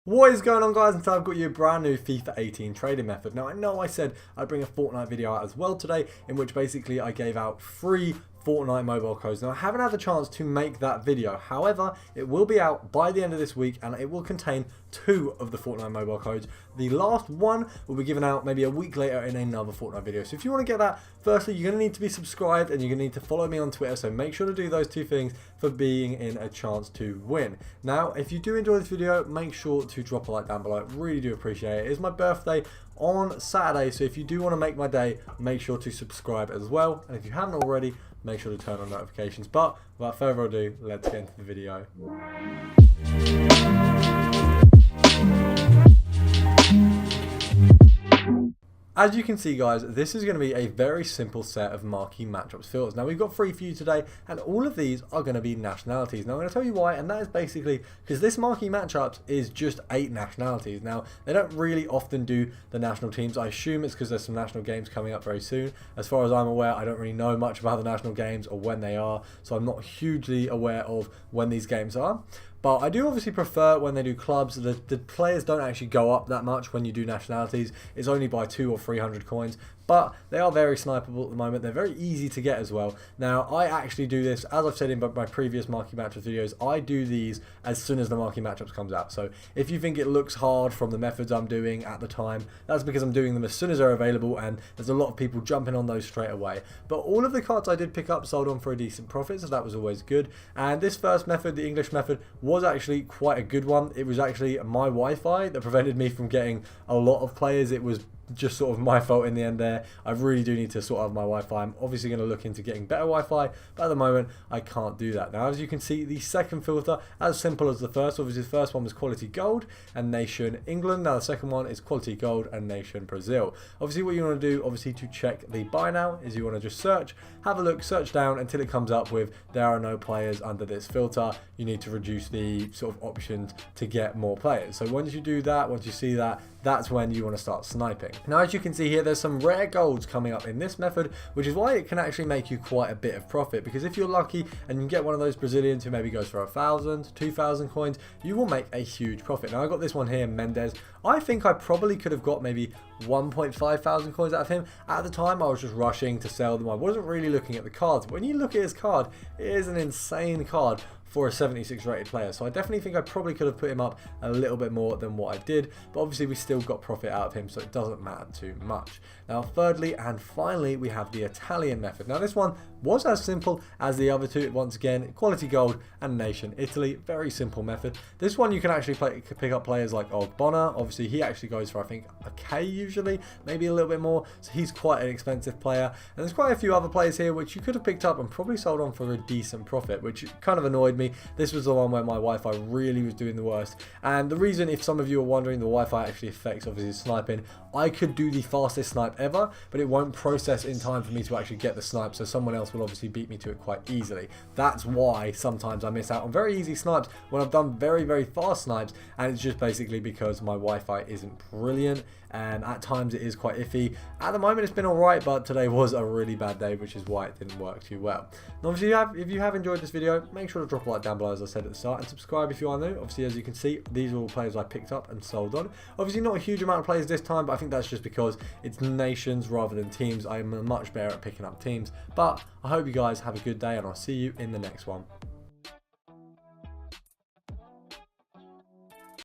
What is going on, guys? And so I've got you a brand new FIFA 18 trading method. Now I know I said I'd bring a Fortnite video out as well today, in which basically I gave out free Fortnite mobile codes. Now I haven't had the chance to make that video, however it will be out by the end of this week and it will contain 2 of the Fortnite mobile codes. The last one will be given out maybe a week later in another Fortnite video. So if you want to get that, firstly you're going to need to be subscribed and you're going to need to follow me on Twitter, so make sure to do those 2 things for being in a chance to win. Now if you do enjoy this video, make sure to drop a like down below. I really do appreciate it. It is my birthday on Saturday, so if you do want to make my day, make sure to subscribe as well, and if you haven't already, make sure to turn on notifications. But without further ado, let's get into the video. As you can see, guys, this is going to be a very simple set of marquee matchups filters. Now we've got 3 for you today, and all of these are going to be nationalities. Now I'm going to tell you why, and that is basically because this marquee matchups is just 8 nationalities. Now they don't really often do the national teams. I assume it's because there's some national games coming up very soon. As far as I'm aware, I don't really know much about the national games or when they are, so I'm not hugely aware of when these games are. But I do obviously prefer when they do clubs. The players don't actually go up that much when you do nationalities. It's only by 200 or 300 coins. But they are very snipeable at the moment. They're very easy to get as well. Now, I actually do this, as I've said in my previous marquee matchups videos, I do these as soon as the marquee matchups comes out. So if you think it looks hard from the methods I'm doing at the time, that's because I'm doing them as soon as they're available, and there's a lot of people jumping on those straight away. But all of the cards I did pick up sold on for a decent profit, so that was always good. And this first method, the English method, was actually quite a good one. It was actually my Wi-Fi that prevented me from getting a lot of players. It was just sort of my fault in the end there. I really do need to sort out my Wi-Fi. I'm obviously going to look into getting better Wi-Fi, but at the moment I can't do that. Now as you can see, the second filter, as simple as the first. Obviously the first one was quality gold and nation England. Now the second one is quality gold and nation Brazil. Obviously what you want to do, obviously, to check the buy now, is you want to just search, have a look, search down until it comes up with there are no players under this filter. You need to reduce the sort of options to get more players. So once you do that, once you see that, that's when you want to start sniping. Now as you can see here, there's some rare golds coming up in this method, which is why it can actually make you quite a bit of profit, because if you're lucky and you get one of those Brazilians who maybe goes for 1,000, 2,000 coins, you will make a huge profit. Now I got this one here, Mendes. I think I probably could have got maybe 1.5 thousand coins out of him. At the time I was just rushing to sell them. I wasn't really looking at the cards. When you look at his card, it is an insane card for a 76 rated player, so I definitely think I probably could have put him up a little bit more than what I did, but obviously we still got profit out of him, so it doesn't matter too much. Now thirdly and finally, we have the Italian method. Now this one was as simple as the other 2. Once again, quality gold and nation Italy. Very simple method. This one you can actually pick up players like Ogbonna. Obviously he actually goes for, I think, a K usually, maybe a little bit more, so he's quite an expensive player. And there's quite a few other players here which you could have picked up and probably sold on for a decent profit, which kind of annoyed me. This was the one where my Wi-Fi really was doing the worst, and the reason, if some of you are wondering, the Wi-Fi actually affects obviously sniping. I could do the fastest snipe ever, but it won't process in time for me to actually get the snipe, so someone else will obviously beat me to it quite easily. That's why sometimes I miss out on very easy snipes when I've done very, very fast snipes, and it's just basically because my Wi-Fi isn't brilliant, and at times it is quite iffy. At the moment it's been alright, but today was a really bad day, which is why it didn't work too well. And obviously if you have enjoyed this video, make sure to drop a like down below, as I said at the start, and subscribe if you are new. Obviously, as you can see, these are all players I picked up and sold on. Obviously not a huge amount of players this time, but I think that's just because it's nations rather than teams. I'm much better at picking up teams. But I hope you guys have a good day, and I'll see you in the next one.